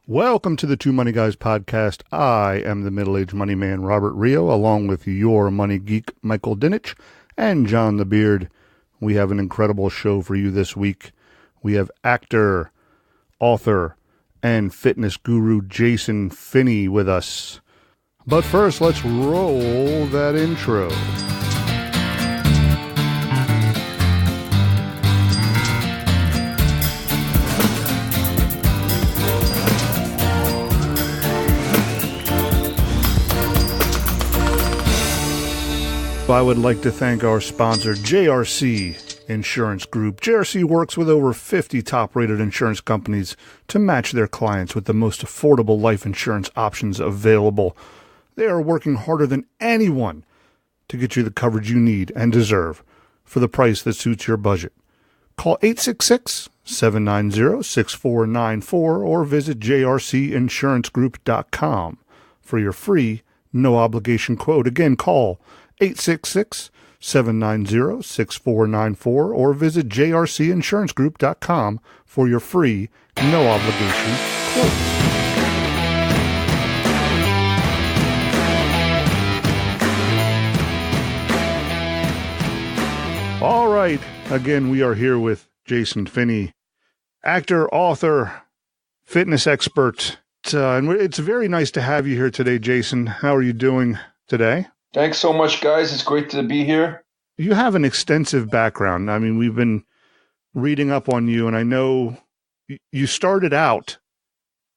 Welcome to the Two Money Guys podcast. I am the middle-aged money man, Robert Rio, along with your money geek, Michael Dinich, and John the Beard. We have an incredible show for you this week. We have actor, author, and fitness guru Jasson Finney with us. But first, let's roll that intro. I would like to thank our sponsor, JRC Insurance Group. JRC works with over 50 top-rated insurance companies to match their clients with the most affordable life insurance options available. They are working harder than anyone to get you the coverage you need and deserve for the price that suits your budget. Call 866-790-6494 or visit jrcinsurancegroup.com for your free, no-obligation quote. Again, call 866-790-6494 or visit jrcinsurancegroup.com for your free, no-obligation quote. All right. Again, we are here with Jasson Finney, actor, author, fitness expert. And it's very nice to have you here today, Jasson. How are you doing today? Thanks so much, guys. It's great to be here. You have an extensive background. I mean, we've been reading up on you, and I know you started out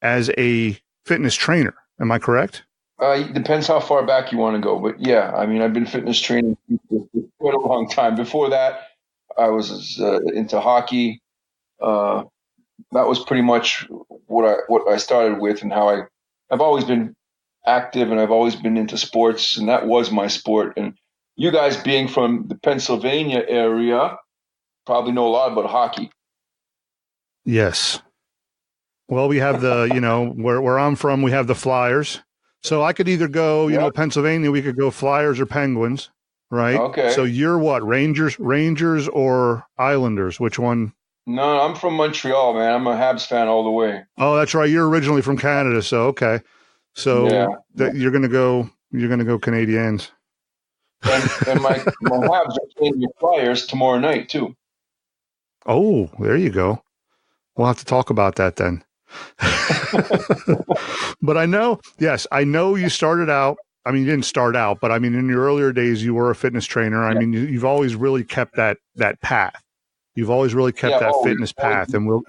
as a fitness trainer. Am I correct? It depends how far back you want to go. But yeah, I mean, I've been fitness training for quite a long time. Before that, I was into hockey. That was pretty much what I started with, and how I've always been active, and I've always been into sports, and that was my sport. And you guys, being from the Pennsylvania area, probably know a lot about hockey. Yes. Well, we have the, where I'm from, we have the Flyers. So I could either go, Pennsylvania, we could go Flyers or Penguins, right? Okay. So you're what, Rangers or Islanders? Which one? No, I'm from Montreal, man. I'm a Habs fan all the way. Oh, that's right. You're originally from Canada, so okay. So you're gonna go Canadiens. And my Habs are playing the Flyers tomorrow night too. Oh, there you go. We'll have to talk about that then. But I know you started out. I mean, you didn't start out, but I mean, in your earlier days, you were a fitness trainer. I mean, you've always really kept that path. You've always really kept that fitness path, and we'll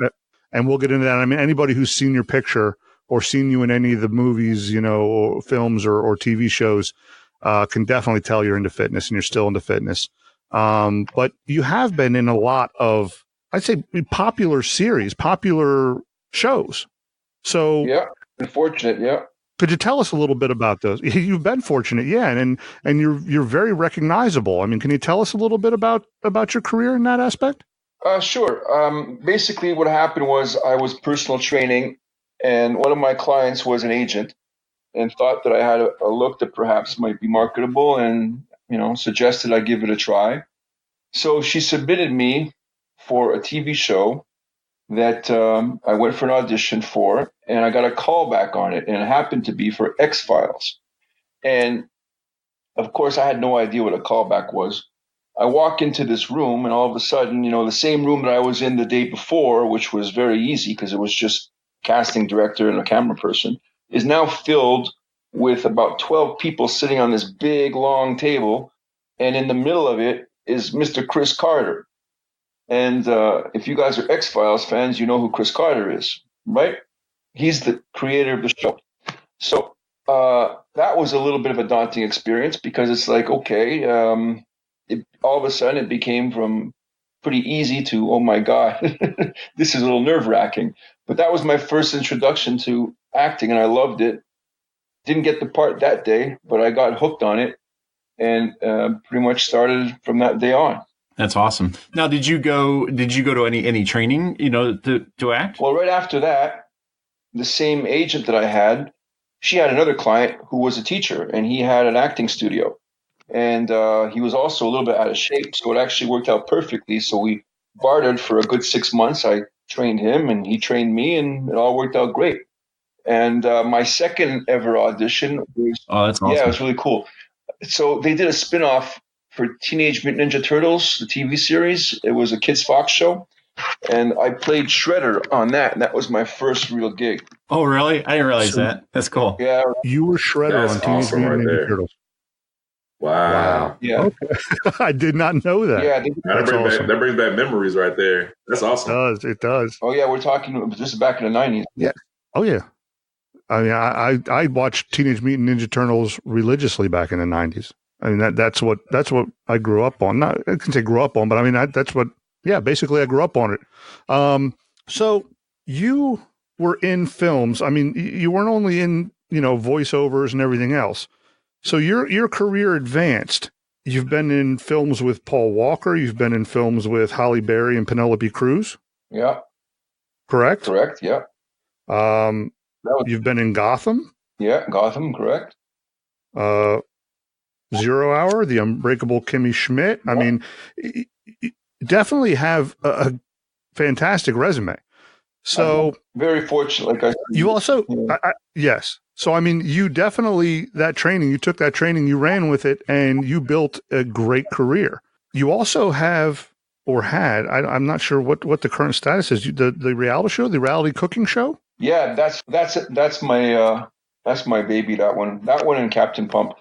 get into that. I mean, anybody who's seen your picture or seen you in any of the movies, or films or TV shows, can definitely tell you're into fitness and you're still into fitness. But you have been in a lot of, I'd say, popular shows. So yeah, been fortunate. Yeah. Could you tell us a little bit about those? You've been fortunate. Yeah. And you're very recognizable. I mean, can you tell us a little bit about your career in that aspect? Sure. Basically what happened was I was personal training, and one of my clients was an agent and thought that I had a look that perhaps might be marketable, and, suggested I give it a try. So she submitted me for a TV show that I went for an audition for, and I got a call back on it, and it happened to be for X-Files. And of course, I had no idea what a callback was. I walk into this room, and all of a sudden, the same room that I was in the day before, which was very easy because it was just casting director and a camera person, is now filled with about 12 people sitting on this big, long table. And in the middle of it is Mr. Chris Carter. And if you guys are X-Files fans, you know who Chris Carter is, right? He's the creator of the show. So that was a little bit of a daunting experience, because it's like, okay, all of a sudden it became from pretty easy to, oh my God, this is a little nerve-wracking. But that was my first introduction to acting, and I loved it. Didn't get the part that day, but I got hooked on it, and pretty much started from that day on. That's awesome. Now, did you go to any training, to act? Well, right after that, the same agent that I had, she had another client who was a teacher, and he had an acting studio. And he was also a little bit out of shape, so it actually worked out perfectly. So we bartered for a good 6 months. I trained him, and he trained me, and it all worked out great. And my second ever audition was, that's awesome. Yeah, it was really cool. So they did a spin-off for Teenage Mutant Ninja Turtles, the TV series. It was a Kids Fox show, and I played Shredder on that, and that was my first real gig. Oh, really? I didn't realize that. That's cool. Yeah. You were Shredder That's on Teenage awesome Mutant right Ninja there. Turtles. Wow. Yeah. Okay. I did not know that. Yeah. That brings back memories right there. That's awesome. It does. Oh, yeah, we're talking, this is back in the 90s. Yeah. Oh, yeah. I mean, I watched Teenage Mutant Ninja Turtles religiously back in the 90s. I mean, that's what I grew up on. Not, I can say grew up on, but I mean, that's what, basically I grew up on it. So you were in films. I mean, you weren't only in, voiceovers and everything else. So your career advanced. You've been in films with Paul Walker. You've been in films with Halle Berry and Penelope Cruz. Yeah. Correct? Correct, yeah. You've been in Gotham. Yeah, Gotham, correct. 0 Hour, The Unbreakable Kimmy Schmidt. I mean, you definitely have a fantastic resume. So I'm very fortunate. Like you also, yes. So, I mean, you definitely, you took that training, you ran with it, and you built a great career. You also have, or had, I'm not sure what the current status is, the reality show, the reality cooking show? Yeah, that's my baby, that one and Captain Pump.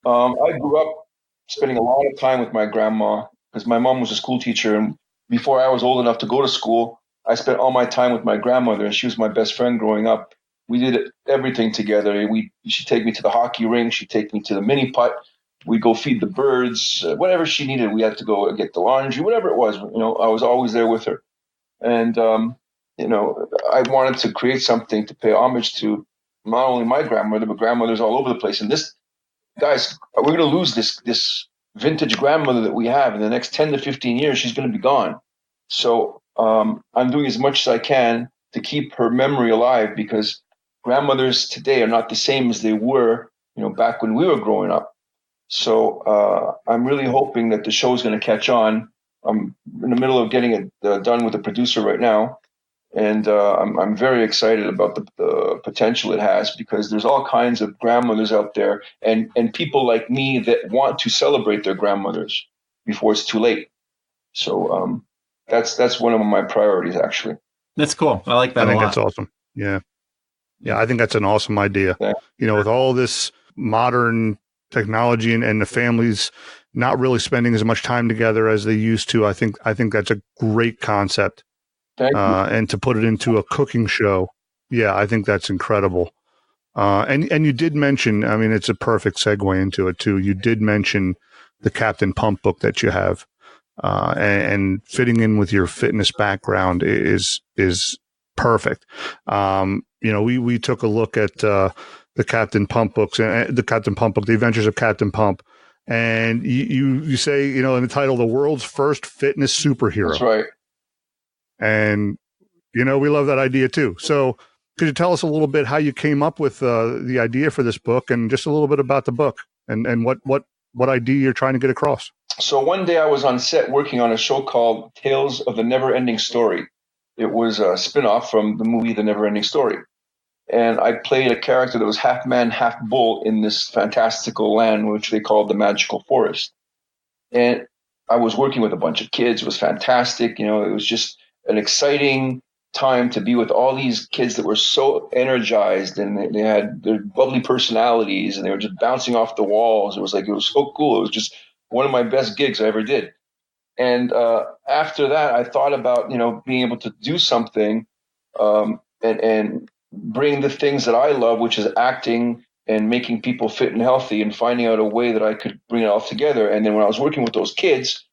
I grew up spending a lot of time with my grandma because my mom was a school teacher, and before I was old enough to go to school, I spent all my time with my grandmother, and she was my best friend growing up. We did everything together. She'd take me to the hockey rink. She'd take me to the mini putt. We'd go feed the birds. Whatever she needed, we had to go get the laundry, whatever it was. I was always there with her. And, I wanted to create something to pay homage to not only my grandmother, but grandmothers all over the place. And this, guys, we're going to lose this vintage grandmother that we have in the next 10 to 15 years. She's going to be gone. So I'm doing as much as I can to keep her memory alive, because grandmothers today are not the same as they were, back when we were growing up. So I'm really hoping that the show is going to catch on. I'm in the middle of getting it done with the producer right now. And I'm very excited about the potential it has, because there's all kinds of grandmothers out there and people like me that want to celebrate their grandmothers before it's too late. So that's one of my priorities, actually. That's cool. I like that. I think that's awesome. Yeah. Yeah, I think that's an awesome idea. Yeah. With all this modern technology and the families not really spending as much time together as they used to, I think that's a great concept. And to put it into a cooking show, yeah, I think that's incredible. And you did mention, I mean, it's a perfect segue into it too. You did mention the Captain Pump book that you have, and fitting in with your fitness background is perfect. We took a look at the Captain Pump books, the Captain Pump book, The Adventures of Captain Pump, and you say, in the title, the world's first fitness superhero. That's right. And, we love that idea too. So could you tell us a little bit how you came up with the idea for this book, and just a little bit about the book and what idea you're trying to get across? So one day I was on set working on a show called Tales of the Never Ending Story. It was a spinoff from the movie The Never Ending Story. And I played a character that was half man, half bull in this fantastical land, which they called the Magical Forest. And I was working with a bunch of kids. It was fantastic. It was just an exciting time to be with all these kids that were so energized, and they had their bubbly personalities, and they were just bouncing off the walls. It was so cool. It was just one of my best gigs I ever did. And after that, I thought about, being able to do something and bring the things that I love, which is acting and making people fit and healthy, and finding out a way that I could bring it all together. And then when I was working with those kids,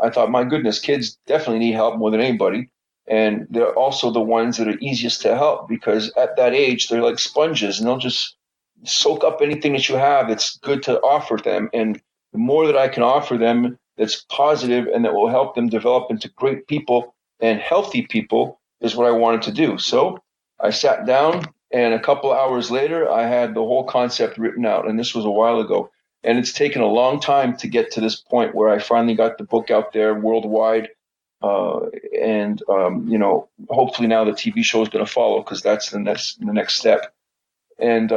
I thought, my goodness, kids definitely need help more than anybody. And they're also the ones that are easiest to help, because at that age, they're like sponges, and they'll just soak up anything that you have that's good to offer them. And the more that I can offer them that's positive and that will help them develop into great people and healthy people is what I wanted to do. So I sat down, and a couple hours later, I had the whole concept written out. And this was a while ago. And it's taken a long time to get to this point where I finally got the book out there worldwide. And hopefully now the TV show is going to follow, because that's the next step. And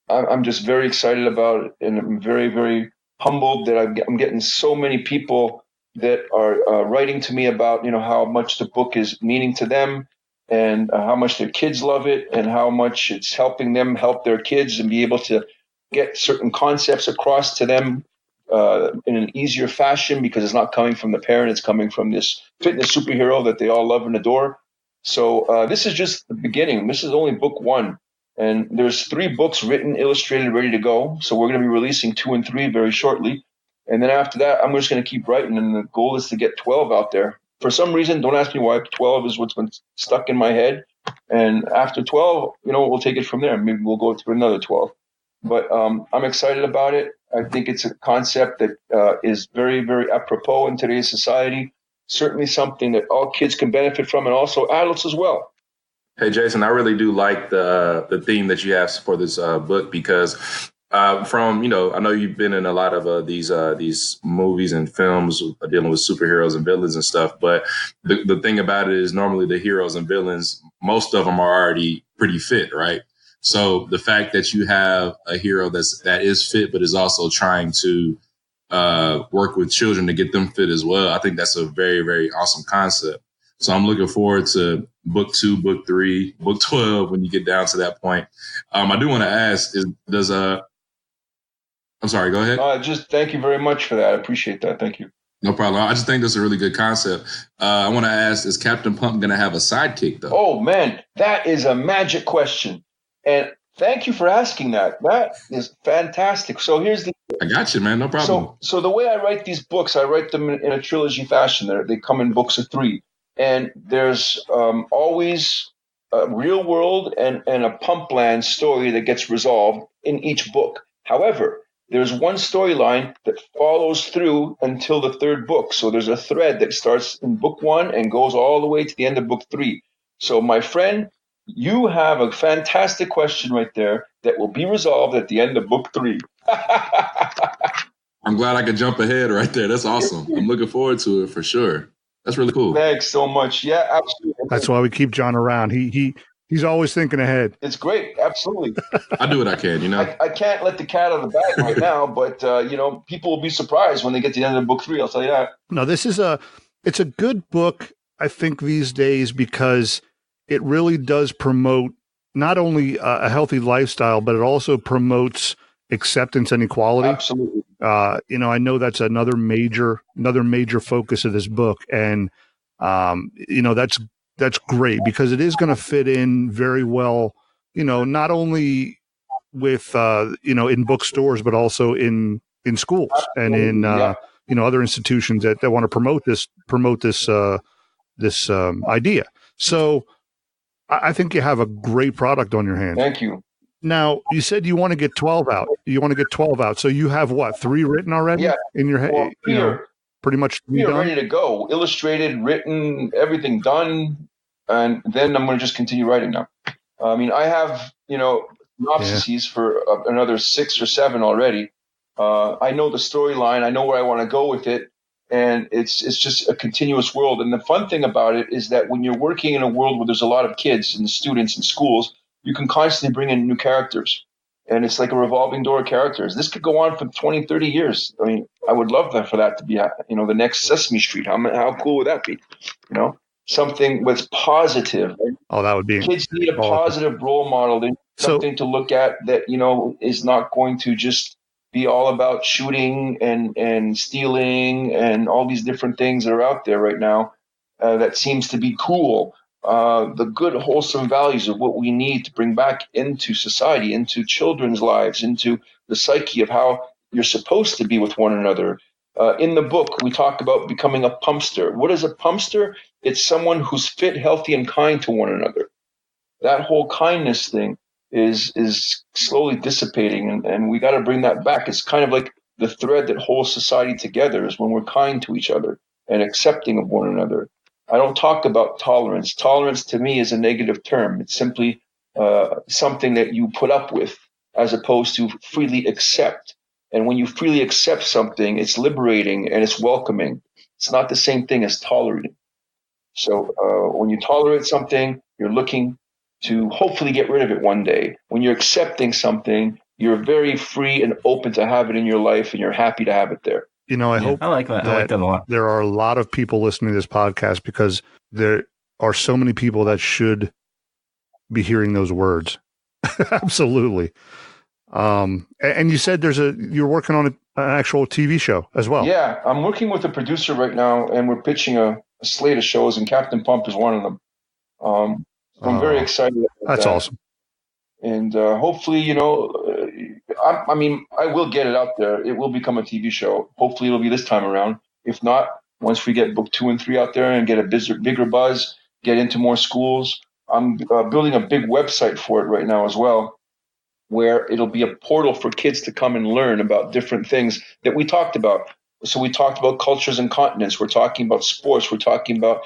I'm just very excited about it, and I'm very, very humbled that I'm getting so many people that are writing to me about, how much the book is meaning to them, and how much their kids love it, and how much it's helping them help their kids and be able to get certain concepts across to them in an easier fashion, because it's not coming from the parent, it's coming from this fitness superhero that they all love and adore. So this is just the beginning. This is only book one. And there's 3 books written, illustrated, ready to go. So we're going to be releasing 2 and 3 very shortly. And then after that, I'm just going to keep writing. And the goal is to get 12 out there. For some reason, don't ask me why, 12 is what's been stuck in my head. And after 12, we'll take it from there. Maybe we'll go through another 12. But I'm excited about it. I think it's a concept that is very, very apropos in today's society. Certainly something that all kids can benefit from, and also adults as well. Hey, Jasson, I really do like the theme that you have for this book, because I know you've been in a lot of these movies and films dealing with superheroes and villains and stuff. But the thing about it is, normally the heroes and villains, most of them are already pretty fit, right? So the fact that you have a hero that is fit, but is also trying to work with children to get them fit as well, I think that's a very, very awesome concept. So I'm looking forward to book 2, book 3, book 12 when you get down to that point. I do want to ask, I'm sorry, go ahead. Just thank you very much for that. I appreciate that. Thank you. No problem. I just think that's a really good concept. I want to ask, is Captain Pump going to have a sidekick, though? Oh, man, that is a magic question. And thank you for asking that. That is fantastic. So here's the... I got you, man. No problem. So the way I write these books, I write them in a trilogy fashion. They come in books of 3. And there's always a real world and a Pumpland story that gets resolved in each book. However, there's one storyline that follows through until the 3rd book. So there's a thread that starts in book 1 and goes all the way to the end of book 3. So my friend, you have a fantastic question right there that will be resolved at the end of book 3. I'm glad I could jump ahead right there. That's awesome. I'm looking forward to it for sure. That's really cool. Thanks so much. Yeah, absolutely. That's why we keep John around. He's always thinking ahead. It's great. Absolutely. I do what I can, I can't let the cat out of the bag right now, but people will be surprised when they get to the end of book 3. I'll tell you that. No, it's a good book, I think, these days, because it really does promote not only a healthy lifestyle, but it also promotes acceptance and equality. Absolutely. I know that's another major focus of this book, and that's great, because it is going to fit in very well, not only with in bookstores, but also in schools and in other institutions that want to promote this idea. So I think you have a great product on your hands. Thank you. Now, you said you want to get 12 out. So you have what, 3 written already in your head? Well, pretty much we are ready to go. Illustrated, written, everything done. And then I'm going to just continue writing now. I mean, I have, synopses for another 6 or 7 already. I know the storyline. I know where I want to go with it. And it's just a continuous world. And the fun thing about it is that when you're working in a world where there's a lot of kids and students in schools, you can constantly bring in new characters. And it's like a revolving door of characters. This could go on for 20, 30 years. I mean, I would love for that to be, the next Sesame Street. How cool would that be? Something with positive. Oh, that would be. Kids need a positive role model. They need something to look at that, is not going to just be all about shooting and stealing and all these different things that are out there right now that seems to be cool. The good, wholesome values of what we need to bring back into society, into children's lives, into the psyche of how you're supposed to be with one another. In the book, we talk about becoming a pumpster. What is a pumpster? It's someone who's fit, healthy, and kind to one another. That whole kindness thing is slowly dissipating, and we got to bring that back. It's kind of like the thread that holds society together is when we're kind to each other and accepting of one another. I don't talk about tolerance. Tolerance to me is a negative term. It's simply something that you put up with as opposed to freely accept. And when you freely accept something, it's liberating and it's welcoming. It's not the same thing as tolerating. So when you tolerate something, you're looking to hopefully get rid of it one day. When you're accepting something, you're very free and open to have it in your life, and you're happy to have it there. I hope I like that. I like that a lot. There are a lot of people listening to this podcast, because there are so many people that should be hearing those words. Absolutely. And you said you're working on an actual TV show as well. Yeah, I'm working with a producer right now, and we're pitching a slate of shows, and Captain Pump is one of them. I'm very excited about that's that. Awesome. And hopefully, I will get it out there. It will become a TV show. Hopefully it'll be this time around. If not, once we get book 2 and 3 out there and get a bigger buzz, get into more schools. I'm building a big website for it right now as well, where it'll be a portal for kids to come and learn about different things that we talked about. So we talked about cultures and continents. We're talking about sports. We're talking about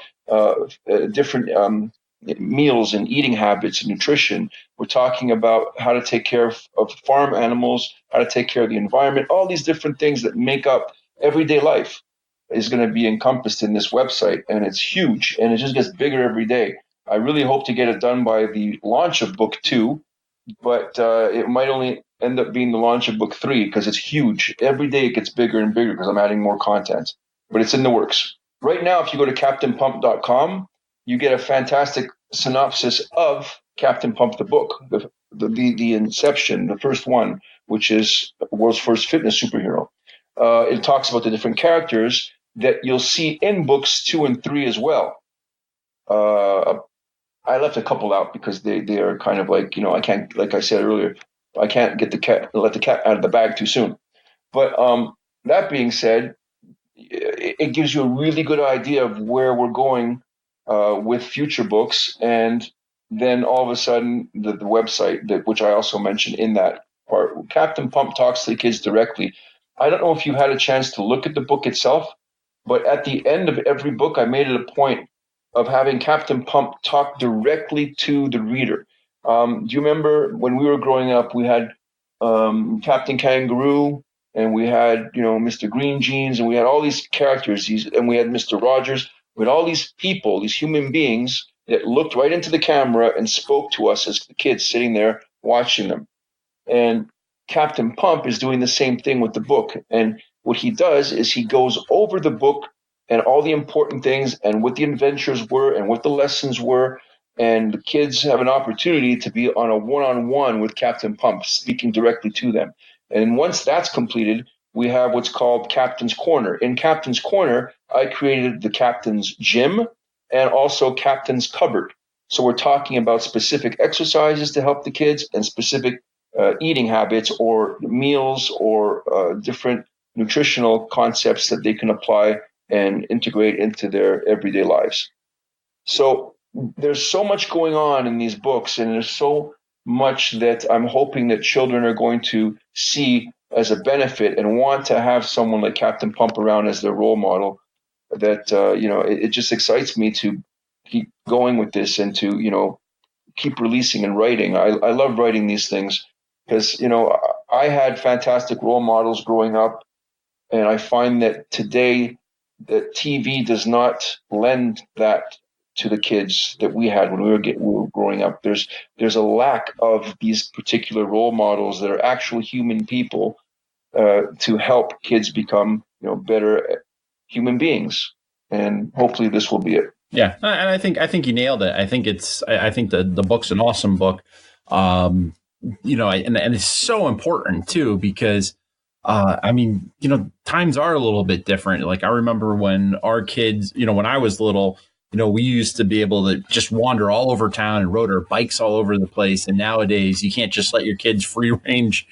different meals and eating habits and nutrition. We're talking about how to take care of farm animals, how to take care of the environment, all these different things that make up everyday life is going to be encompassed in this website. And it's huge, and it just gets bigger every day. I really hope to get it done by the launch of book 2, but it might only end up being the launch of book 3 because it's huge. Every day it gets bigger and bigger because I'm adding more content, but it's in the works. Right now, if you go to CaptainPump.com, you get a fantastic synopsis of Captain Pump, the book, the inception, the first one, which is the world's first fitness superhero. It talks about the different characters that you'll see in books 2 and 3 as well. I left a couple out because they are kind of like, I can't, like I said earlier, I can't let the cat out of the bag too soon. But that being said, it gives you a really good idea of where we're going with future books. And then all of a sudden, the website, which I also mentioned in that part, Captain Pump talks to the kids directly. I don't know if you had a chance to look at the book itself, but at the end of every book, I made it a point of having Captain Pump talk directly to the reader. Do you remember when we were growing up, we had Captain Kangaroo, and we had, Mr. Green Jeans, and we had all these characters, and we had Mr. Rogers. We had all these people, these human beings that looked right into the camera and spoke to us as the kids sitting there watching them. And Captain Pump is doing the same thing with the book. And what he does is he goes over the book and all the important things and what the adventures were and what the lessons were. And the kids have an opportunity to be on a one-on-one with Captain Pump, speaking directly to them. And once that's completed, we have what's called Captain's Corner. In Captain's Corner, I created the Captain's Gym and also Captain's Cupboard. So we're talking about specific exercises to help the kids and specific eating habits or meals or different nutritional concepts that they can apply and integrate into their everyday lives. So there's so much going on in these books, and there's so much that I'm hoping that children are going to see as a benefit and want to have someone like Captain Pump around as their role model, that, it just excites me to keep going with this and to, keep releasing and writing. I love writing these things because, I had fantastic role models growing up, and I find that today that TV does not lend that to the kids that we had when we were growing up. There's a lack of these particular role models that are actual human people to help kids become better human beings. And hopefully this will be it. Yeah, and I think you nailed it. I think the book's an awesome book. And it's so important too, because times are a little bit different. Like I remember when our kids, when I was little, we used to be able to just wander all over town and rode our bikes all over the place. And nowadays you can't just let your kids free range,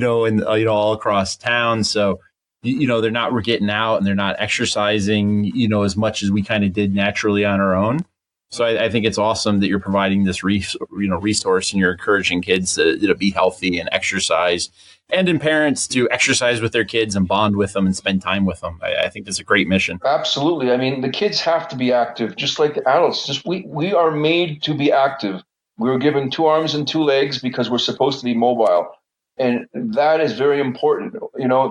all across town. So, they're not getting out and they're not exercising, as much as we kind of did naturally on our own. So I think it's awesome that you're providing this resource, and you're encouraging kids to be healthy and exercise, and in parents to exercise with their kids and bond with them and spend time with them. I think that's a great mission. Absolutely. I mean, the kids have to be active, just like the adults. We are made to be active. We were given 2 arms and 2 legs because we're supposed to be mobile. And that is very important.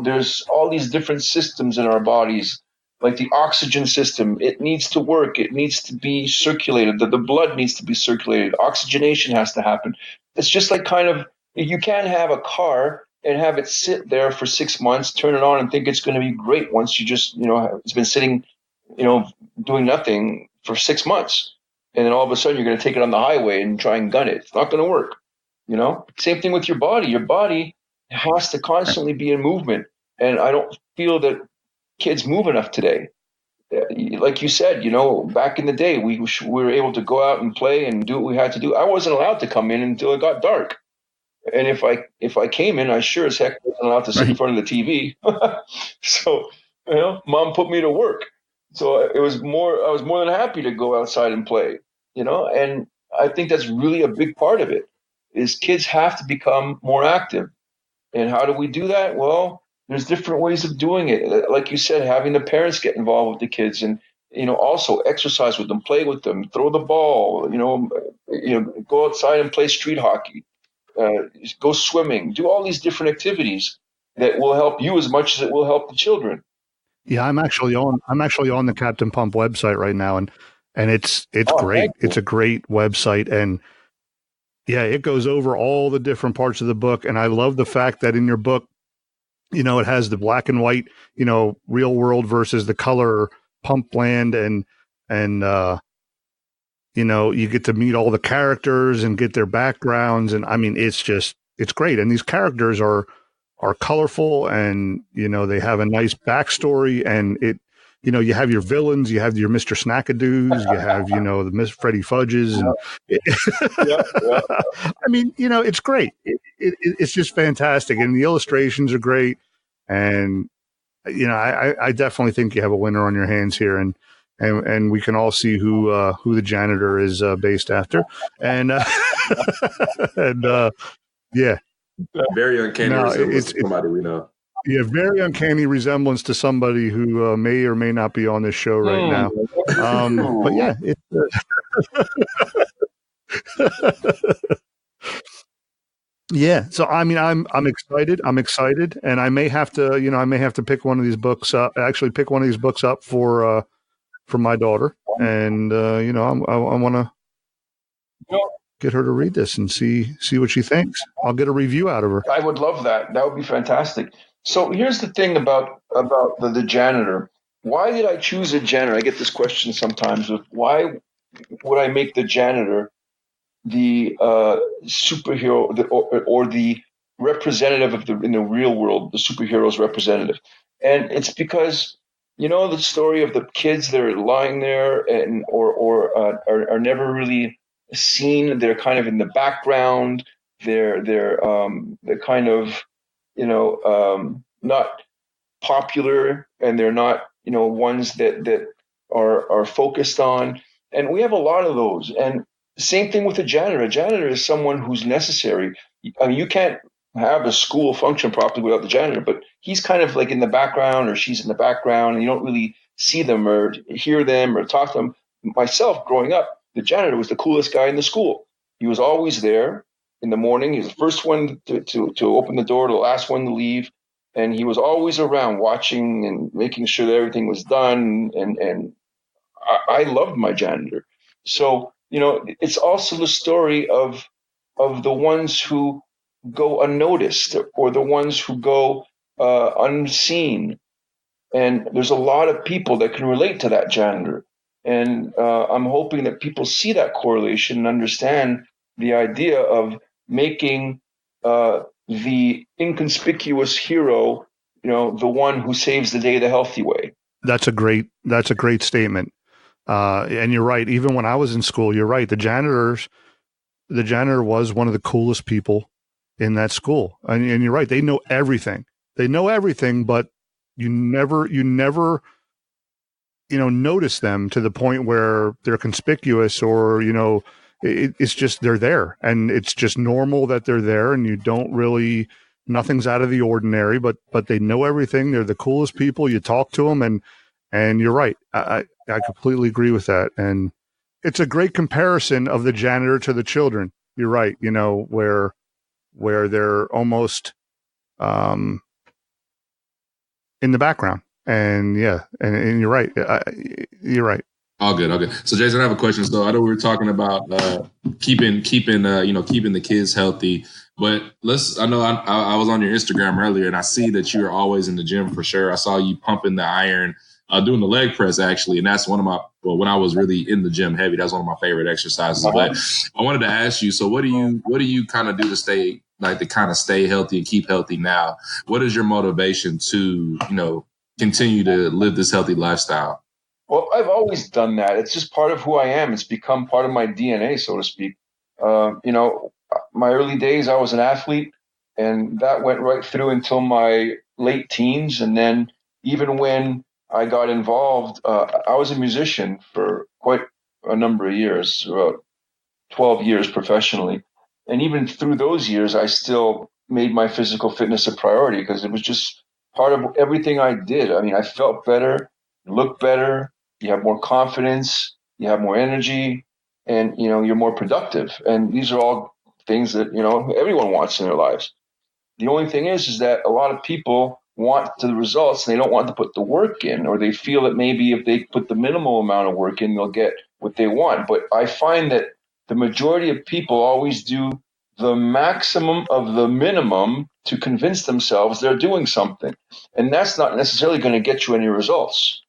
There's all these different systems in our bodies like the oxygen system, it needs to work. It needs to be circulated. The blood needs to be circulated. Oxygenation has to happen. It's just like kind of, you can't have a car and have it sit there for 6 months, turn it on and think it's going to be great once you just, it's been sitting, doing nothing for 6 months. And then all of a sudden you're going to take it on the highway and try and gun it. It's not going to work. Same thing with your body. Your body has to constantly be in movement. And I don't feel that kids move enough today. Like you said, back in the day, we were able to go out and play and do what we had to do. I wasn't allowed to come in until it got dark. And if I came in, I sure as heck wasn't allowed to sit in front of the TV. So, mom put me to work. So I was more than happy to go outside and play, and I think that's really a big part of it is kids have to become more active. And how do we do that? Well, there's different ways of doing it. Like you said, having the parents get involved with the kids and, also exercise with them, play with them, throw the ball, go outside and play street hockey, go swimming, do all these different activities that will help you as much as it will help the children. Yeah, I'm actually on the Captain Pump website right now, and it's great. It's a great website, and yeah, it goes over all the different parts of the book. And I love the fact that in your book, it has the black and white, real world versus the color pump land, and you get to meet all the characters and get their backgrounds, and I mean, it's great. And these characters are colorful, and they have a nice backstory, and you have your villains, you have your Mr. Snackadoos, you have the Miss Freddy Fudges, and I mean, it's great. It's just fantastic, and the illustrations are great, and I definitely think you have a winner on your hands here, and we can all see who the janitor is based after, and yeah. Very uncanny resemblance to somebody we know. Yeah, very uncanny resemblance to somebody who may or may not be on this show right now. But yeah, yeah. So I mean, I'm excited. And I may have to pick one of these books up. Actually, pick one of these books up for my daughter, and I want to get her to read this and see what she thinks. I'll get a review out of her. I would love that. That would be fantastic. So here's the thing about the janitor. Why did I choose a janitor? I get this question sometimes of why would I make the janitor the superhero or the representative in the real world, the superhero's representative? And it's because the story of the kids that are lying there and or are never really seen. They're kind of in the background. They're kind of not popular, and they're not ones that are focused on. And we have a lot of those. And same thing with a janitor. A janitor is someone who's necessary. I mean, you can't have a school function properly without the janitor, but he's kind of like in the background, or she's in the background, and you don't really see them or hear them or talk to them. Myself, growing up, the janitor was the coolest guy in the school. He was always there in the morning. He was the first one to open the door, the last one to leave. And he was always around watching and making sure that everything was done. And I loved my janitor. So, it's also the story of the ones who go unnoticed, or the ones who go unseen. And there's a lot of people that can relate to that janitor. And I'm hoping that people see that correlation and understand the idea of making the inconspicuous hero, the one who saves the day the healthy way. That's a great statement. And you're right. Even when I was in school, you're right. The janitor was one of the coolest people in that school. And you're right. They know everything. But you never notice them to the point where they're conspicuous, or, it's just, they're there, and it's just normal that they're there, and you don't really, nothing's out of the ordinary, but they know everything. They're the coolest people. You talk to them, and you're right. I completely agree with that. And it's a great comparison of the janitor to the children. You're right. Where they're almost, in the background. And yeah, and you're right. You're right. All good, all good. So, Jason, I have a question. So, I know we were talking about keeping the kids healthy, but I know I was on your Instagram earlier, and I see that you're always in the gym for sure. I saw you pumping the iron, doing the leg press actually, and that's one of when I was really in the gym heavy, that's one of my favorite exercises. But I wanted to ask you, so what do you kind of do to stay healthy and keep healthy now? What is your motivation to continue to live this healthy lifestyle? Well, I've always done that. It's just part of who I am. It's become part of my DNA, so to speak. My early days, I was an athlete, and that went right through until my late teens. And then even when I got involved, I was a musician for quite a number of years, about 12 years professionally. And even through those years, I still made my physical fitness a priority because it was just part of everything I did. I mean, I felt better, looked better, you have more confidence, you have more energy, and you're more productive. And these are all things that everyone wants in their lives. The only thing is that a lot of people want the results and they don't want to put the work in, or they feel that maybe if they put the minimal amount of work in, they'll get what they want. But I find that the majority of people always do the maximum of the minimum to convince themselves they're doing something. And that's not necessarily going to get you any results.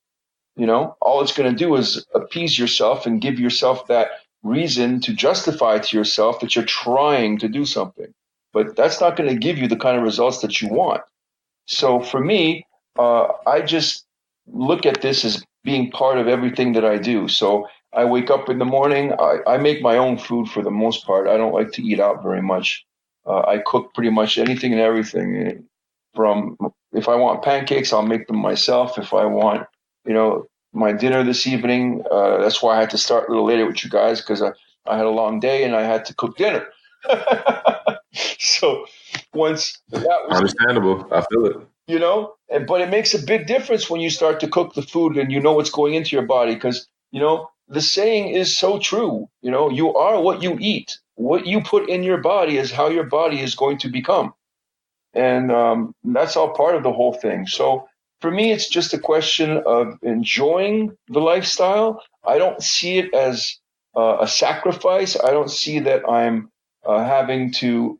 All it's going to do is appease yourself and give yourself that reason to justify to yourself that you're trying to do something. But that's not going to give you the kind of results that you want. So for me, I just look at this as being part of everything that I do. So I wake up in the morning. I make my own food for the most part. I don't like to eat out very much. I cook pretty much anything and everything. From if I want pancakes, I'll make them myself. If I want, my dinner this evening, that's why I had to start a little later with you guys because I had a long day and I had to cook dinner. So once that was understandable, I feel it. But it makes a big difference when you start to cook the food and you know what's going into your body because the saying is so true. You are what you eat. What you put in your body is how your body is going to become, and that's all part of the whole thing. So for me, it's just a question of enjoying the lifestyle. I don't see it as a sacrifice. I don't see that I'm having to,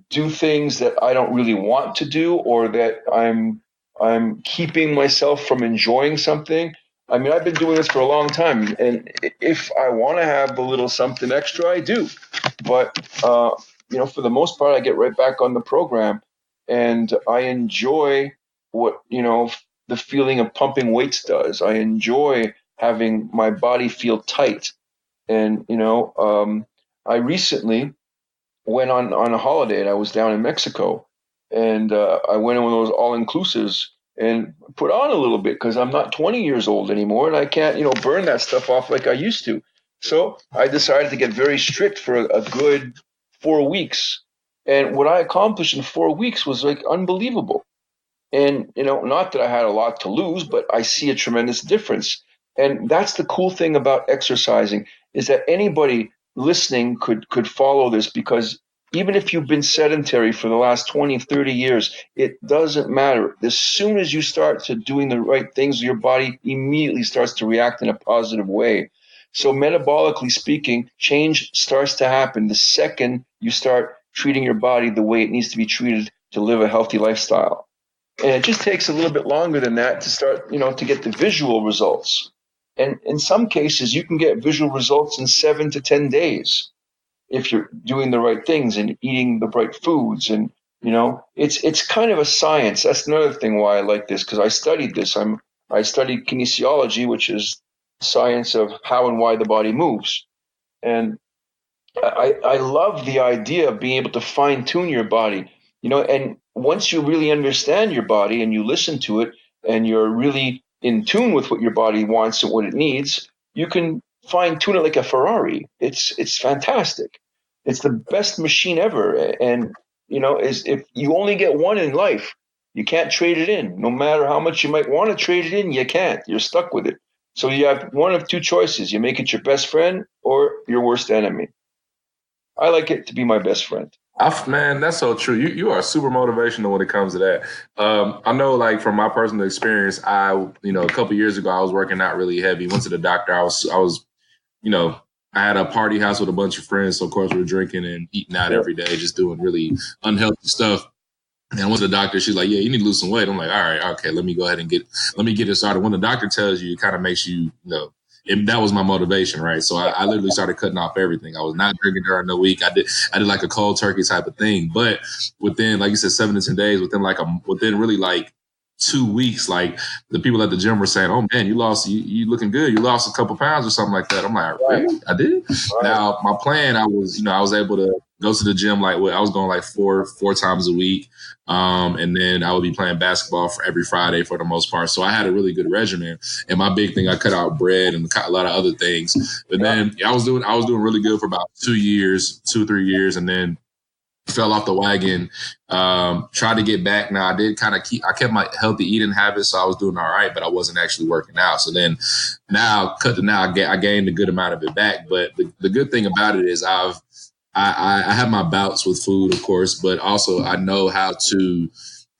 do things that I don't really want to do, or that I'm keeping myself from enjoying something. I mean, I've been doing this for a long time, and if I want to have a little something extra, I do. But for the most part, I get right back on the program, and I enjoy what the feeling of pumping weights does. I enjoy having my body feel tight, and I recently went on a holiday, and I was down in Mexico, and I went on one of those all inclusives and put on a little bit because I'm not 20 years old anymore, and I can't burn that stuff off like I used to. So I decided to get very strict for a good 4 weeks, and what I accomplished in 4 weeks was like unbelievable. And not that I had a lot to lose, but I see a tremendous difference. And that's the cool thing about exercising, is that anybody listening could follow this, because even if you've been sedentary for the last 20, 30 years, it doesn't matter. As soon as you start to doing the right things, your body immediately starts to react in a positive way. So metabolically speaking, change starts to happen the second you start treating your body the way it needs to be treated to live a healthy lifestyle. And it just takes a little bit longer than that to start, to get the visual results. And in some cases, you can get visual results in 7 to 10 days if you're doing the right things and eating the right foods. And, it's kind of a science. That's another thing why I like this, because I studied this. I studied kinesiology, which is science of how and why the body moves. And I love the idea of being able to fine tune your body, and once you really understand your body and you listen to it and you're really in tune with what your body wants and what it needs, you can fine tune it like a Ferrari. It's fantastic. It's the best machine ever. And, is if you only get one in life, you can't trade it in. No matter how much you might want to trade it in, you can't. You're stuck with it. So you have one of two choices. You make it your best friend or your worst enemy. I like it to be my best friend. Man, that's so true. You are super motivational when it comes to that. I know, like from my personal experience, a couple years ago, I was working out really heavy. Went to the doctor. I was, I had a party house with a bunch of friends, so of course we were drinking and eating out every day, just doing really unhealthy stuff. And I went to the doctor. She's like, "Yeah, you need to lose some weight." I'm like, "All right, okay, let me go ahead and get it started." When the doctor tells you, it kind of makes you, that was my motivation, right? So I literally started cutting off everything. I was not drinking during the week. I did like a cold turkey type of thing. But within, like you said, 7 to 10 days, within really like 2 weeks, like the people at the gym were saying, "Oh man, you looking good. You lost a couple pounds or something like that." I'm like, "Really? I did?" Right. Now my plan, I was able to go to the gym I was going like four times a week. And then I would be playing basketball for every Friday for the most part. So I had a really good regimen. And my big thing, I cut out bread and a lot of other things. But then I was doing really good for about 2 or 3 years, and then fell off the wagon. Tried to get back. Now I kept my healthy eating habits, so I was doing all right, but I wasn't actually working out. So then I gained a good amount of it back. But the good thing about it is I have my bouts with food, of course, but also I know how to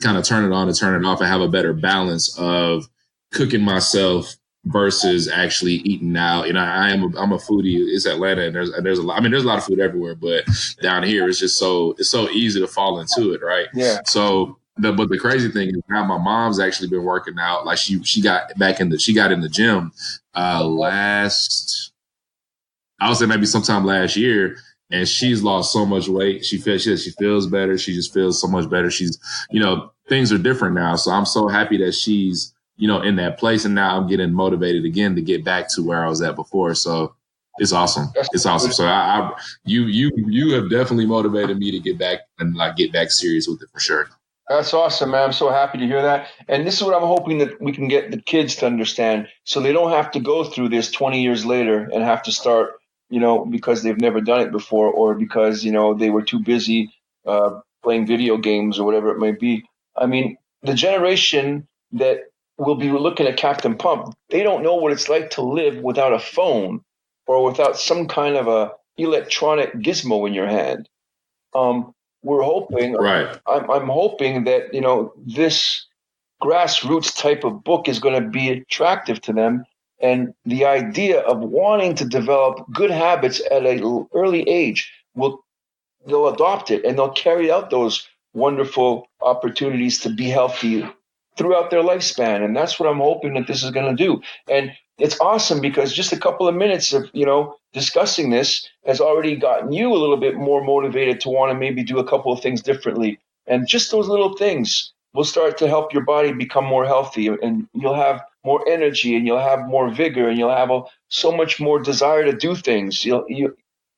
kind of turn it on and turn it off and have a better balance of cooking myself versus actually eating out. I'm a foodie. It's Atlanta, and there's a lot. I mean, there's a lot of food everywhere, but down here it's just so easy to fall into it, right? Yeah. So, but the crazy thing is now my mom's actually been working out. Like she got in the gym I would say maybe sometime last year. And she's lost so much weight. She feels better. She just feels so much better. She's, things are different now. So I'm so happy that she's, in that place. And now I'm getting motivated again to get back to where I was at before. So it's awesome. It's awesome. So you have definitely motivated me to get back and get back serious with it for sure. That's awesome, man. I'm so happy to hear that. And this is what I'm hoping that we can get the kids to understand, so they don't have to go through this 20 years later and have to start, because they've never done it before, or because, they were too busy playing video games or whatever it may be. I mean, the generation that will be looking at Captain Pump, they don't know what it's like to live without a phone or without some kind of a electronic gizmo in your hand. We're hoping, right. I'm hoping that, this grassroots type of book is going to be attractive to them. And the idea of wanting to develop good habits at an early age, they'll adopt it and they'll carry out those wonderful opportunities to be healthy throughout their lifespan. And that's what I'm hoping that this is going to do. And it's awesome because just a couple of minutes of, discussing this has already gotten you a little bit more motivated to want to maybe do a couple of things differently. And just those little things will start to help your body become more healthy, and you'll have more energy and you'll have more vigor and you'll have so much more desire to do things.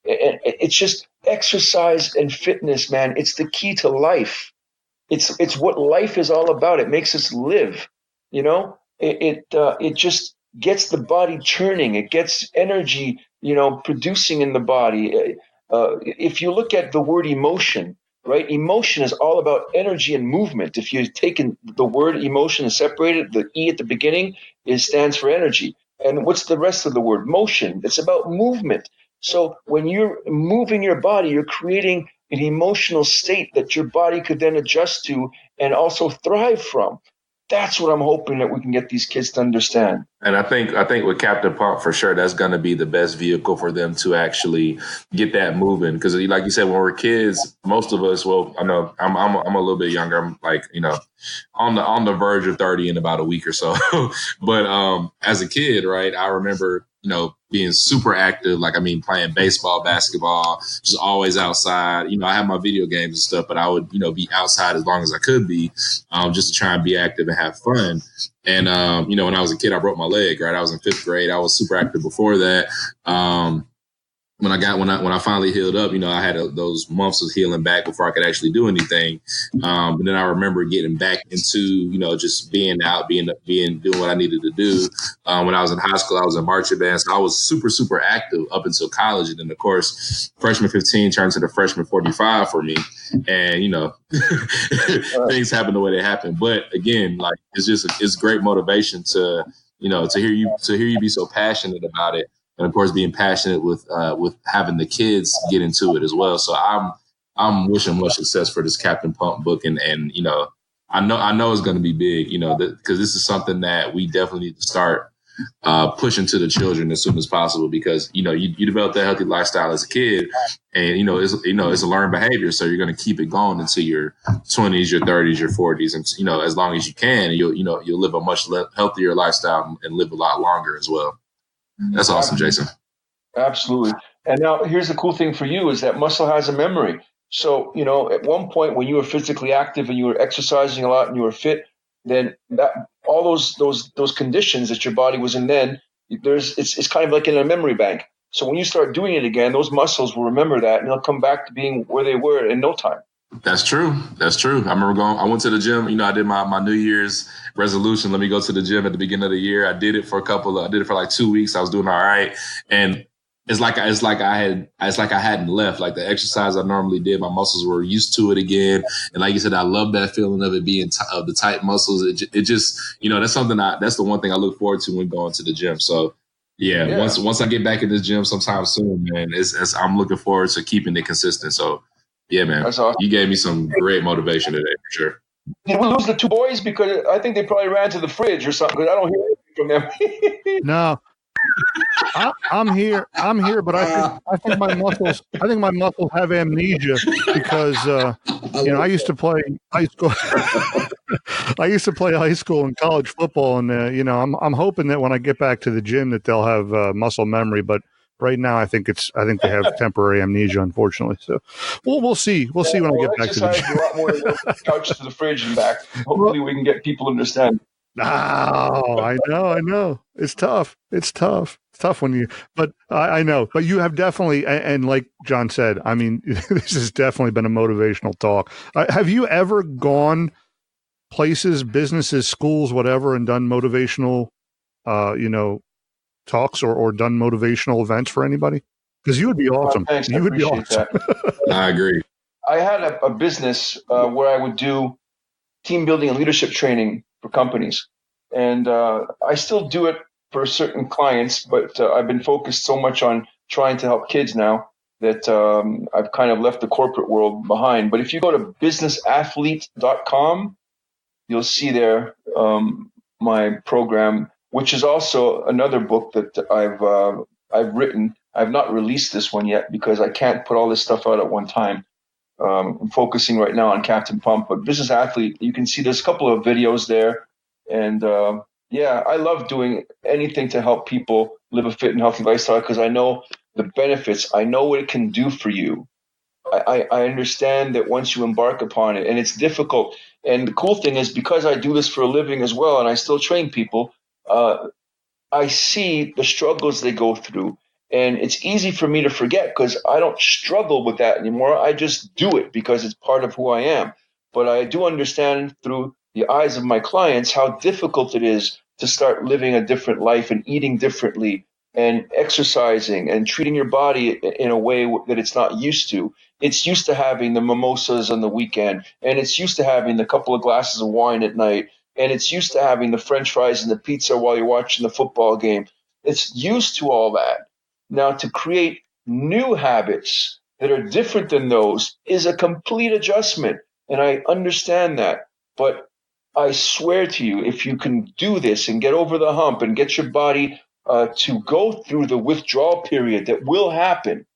It's just exercise and fitness, man. It's the key to life. It's what life is all about. It makes us live. It just gets the body churning. It gets energy, producing in the body. If you look at the word emotion, right? Emotion is all about energy and movement. If you've taken the word emotion and separated, the E at the beginning stands for energy. And what's the rest of the word? Motion. It's about movement. So when you're moving your body, you're creating an emotional state that your body could then adjust to and also thrive from. That's what I'm hoping that we can get these kids to understand. And I think with Captain Pump, for sure, that's going to be the best vehicle for them to actually get that moving. Because like you said, when we're kids, most of us, well, I know I'm a little bit younger. I'm like, on the verge of 30 in about a week or so. But as a kid, right, I remember, being super active, playing baseball, basketball, just always outside. I have my video games and stuff, but I would, be outside as long as I could be, just to try and be active and have fun. And, when I was a kid, I broke my leg, right? I was in 5th grade. I was super active before that. When I finally healed up, I had those months of healing back before I could actually do anything. But then I remember getting back into, just being out, doing what I needed to do. When I was in high school, I was in marching band. So I was super, super active up until college. And then, of course, freshman 15 turned to the freshman 45 for me. And, things happen the way they happen. But again, it's great motivation to hear you be so passionate about it. and of course being passionate with having the kids get into it as well. So I'm wishing much success for this Captain Pump book, and you know, I know it's going to be big, you know, because this is something that we definitely need to start pushing to the children as soon as possible, because, you know, you develop that healthy lifestyle as a kid, and, it's a learned behavior. So you're going to keep it going into your 20s, your 30s, your 40s. And, you know, as long as you can, you'll live a much healthier lifestyle and live a lot longer as well. That's awesome, Jasson. Absolutely. And now here's the cool thing for you is that muscle has a memory. So, you know, at one point when you were physically active and you were exercising a lot and you were fit, then that all those conditions that your body was in then, it's kind of like in a memory bank. So when you start doing it again, those muscles will remember that and they'll come back to being where they were in no time. That's true. I remember I went to the gym, you know, I did my New Year's resolution. Let me go to the gym at the beginning of the year. I did it for like 2 weeks. I was doing all right. And it's like I hadn't left. Like the exercise I normally did, my muscles were used to it again. And like you said, I love that feeling of it being of the tight muscles. It just, you know, that's the one thing I look forward to when going to the gym. So yeah. Once I get back in this gym sometime soon, man, I'm looking forward to keeping it consistent. So yeah, man, that's awesome. You gave me some great motivation today for sure. Did we lose the two boys? Because I think they probably ran to the fridge or something, because I don't hear anything from them. No. I'm here, but I think my muscles have amnesia because I used to play high school. I used to play high school and college football, and I'm hoping that when I get back to the gym that they'll have muscle memory. But right now, I think they have temporary amnesia, unfortunately. So we'll see. We'll see when I get back to the gym. A lot more than couch to the fridge and back. Hopefully, we can get people to understand. Oh, I know. It's tough. It's tough but I know. But you have definitely, and like John said, I mean, this has definitely been a motivational talk. Have you ever gone places, businesses, schools, whatever, and done motivational, talks or done motivational events for anybody? Because you would be awesome. Thanks, you would be awesome. I agree. I had a business where I would do team building and leadership training for companies. And I still do it for certain clients, but I've been focused so much on trying to help kids now that I've kind of left the corporate world behind. But if you go to businessathlete.com, you'll see there my program, which is also another book that I've written. I've not released this one yet because I can't put all this stuff out at one time. I'm focusing right now on Captain Pump, but Business Athlete, you can see there's a couple of videos there. And I love doing anything to help people live a fit and healthy lifestyle because I know the benefits. I know what it can do for you. I understand that once you embark upon it, and it's difficult. And the cool thing is because I do this for a living as well, and I still train people, I see the struggles they go through. And it's easy for me to forget because I don't struggle with that anymore. I just do it because it's part of who I am. But I do understand through the eyes of my clients how difficult it is to start living a different life and eating differently and exercising and treating your body in a way that it's not used to. It's used to having the mimosas on the weekend, and it's used to having the couple of glasses of wine at night, and it's used to having the French fries and the pizza while you're watching the football game. It's used to all that. Now, to create new habits that are different than those is a complete adjustment, and I understand that. But I swear to you, if you can do this and get over the hump and get your body to go through the withdrawal period that will happen,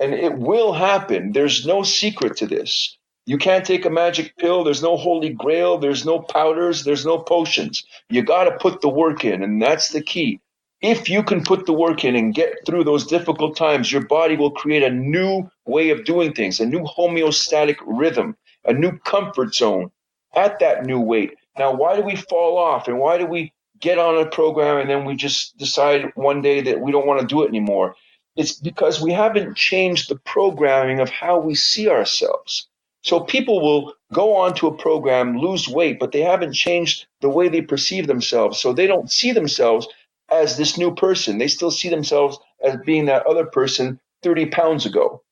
and it will happen. There's no secret to this. You can't take a magic pill. There's no holy grail. There's no powders. There's no potions. You got to put the work in, and that's the key. If you can put the work in and get through those difficult times, your body will create a new way of doing things, a new homeostatic rhythm, a new comfort zone at that new weight. Now, why do we fall off and why do we get on a program and then we just decide one day that we don't want to do it anymore? It's because we haven't changed the programming of how we see ourselves. So people will go on to a program, lose weight, but they haven't changed the way they perceive themselves. So they don't see themselves as this new person. They still see themselves as being that other person 30 pounds ago.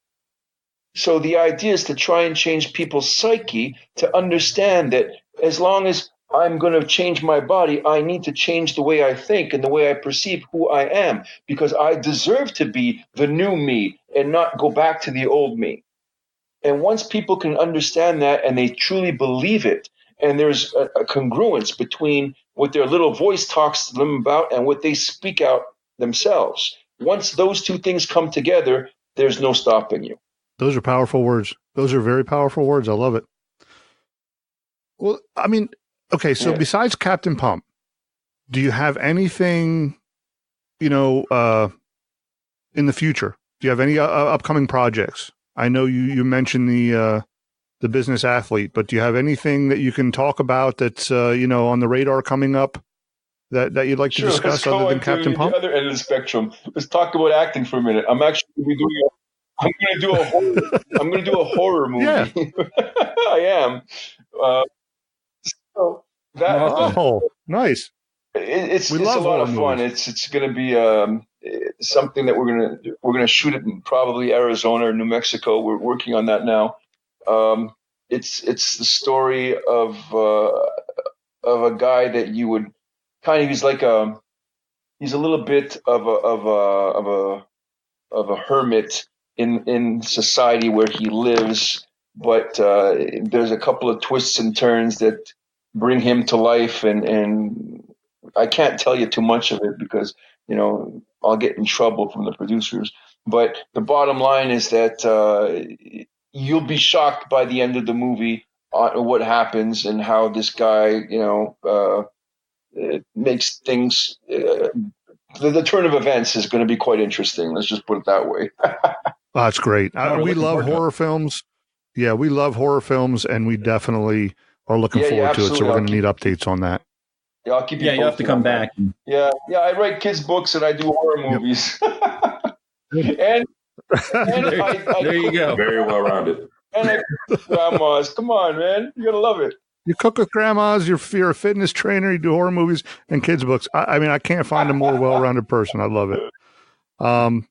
So the idea is to try and change people's psyche to understand that as long as I'm going to change my body, I need to change the way I think and the way I perceive who I am, because I deserve to be the new me and not go back to the old me. And once people can understand that and they truly believe it, and there's a congruence between what their little voice talks to them about and what they speak out themselves, once those two things come together, there's no stopping you. Those are powerful words. Those are very powerful words. I love it. Well, I mean, okay, so besides Captain Pump, do you have anything, in the future? Do you have any upcoming projects? I know you mentioned the business athlete, but do you have anything that you can talk about that's on the radar coming up that you'd like to discuss other than Captain Pump? The other end of the spectrum. Let's talk about acting for a minute. I'm actually going to do a horror. I'm going to do a horror movie. Yeah. I am. So that nice. It's a lot of fun. It's going to be something that we're going to shoot it in probably Arizona or New Mexico. We're working on that now. It's the story of a guy that you would kind of, he's a little bit of a hermit in society where he lives, but there's a couple of twists and turns that bring him to life, and I can't tell you too much of it because I'll get in trouble from the producers. But the bottom line is that you'll be shocked by the end of the movie on what happens and how this guy, makes things. The turn of events is going to be quite interesting. Let's just put it that way. That's great. We love horror films. Yeah, we love horror films, and we definitely are looking forward to it. So we're going to need updates on that. Yeah, I'll keep you posted. You have to come back. Yeah, I write kids' books and I do horror movies. and there you go. Very well rounded. And I grandmas. Come on, man. You're going to love it. You cook with grandmas, you're a fitness trainer, you do horror movies and kids' books. I mean, I can't find a more well-rounded person. I love it. Well,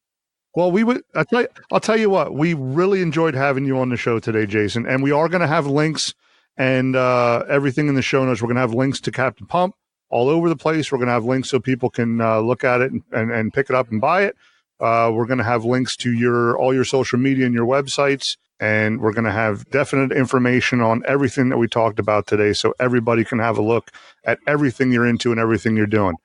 I'll tell you what, we really enjoyed having you on the show today, Jasson, and we are going to have links and everything in the show notes. We're going to have links to Captain Pump all over the place. We're going to have links so people can look at it and pick it up and buy it. We're going to have links to all your social media and your websites, and we're going to have definite information on everything that we talked about today, so everybody can have a look at everything you're into and everything you're doing.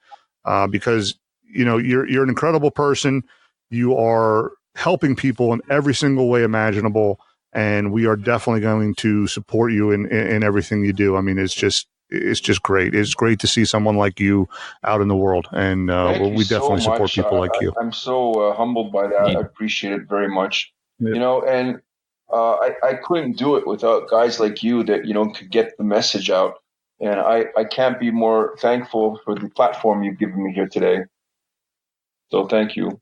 Because you're an incredible person. You are helping people in every single way imaginable, and we are definitely going to support you in everything you do. I mean, it's just great. It's great to see someone like you out in the world, and we definitely support people like you. I'm so humbled by that. I appreciate it very much. Yeah. And I couldn't do it without guys like you that could get the message out, and I can't be more thankful for the platform you've given me here today. So thank you.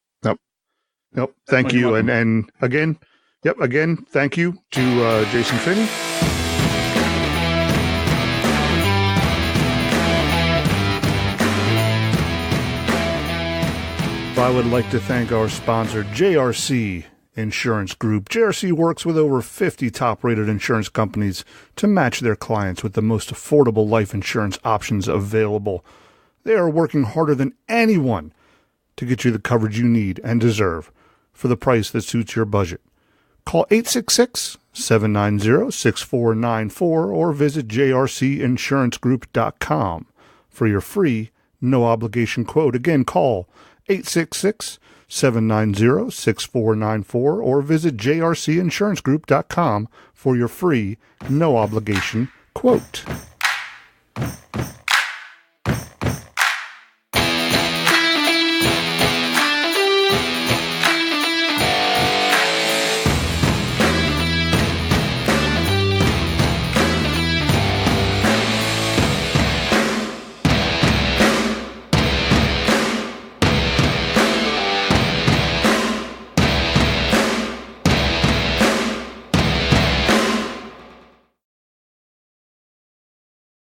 Nope. Thank you. And again, thank you to Jasson Finney. I would like to thank our sponsor, JRC Insurance Group. JRC works with over 50 top-rated insurance companies to match their clients with the most affordable life insurance options available. They are working harder than anyone to get you the coverage you need and deserve for the price that suits your budget. Call 866-790-6494 or visit jrcinsurancegroup.com for your free, no-obligation quote. Again, call 866-790-6494 or visit jrcinsurancegroup.com for your free, no-obligation quote.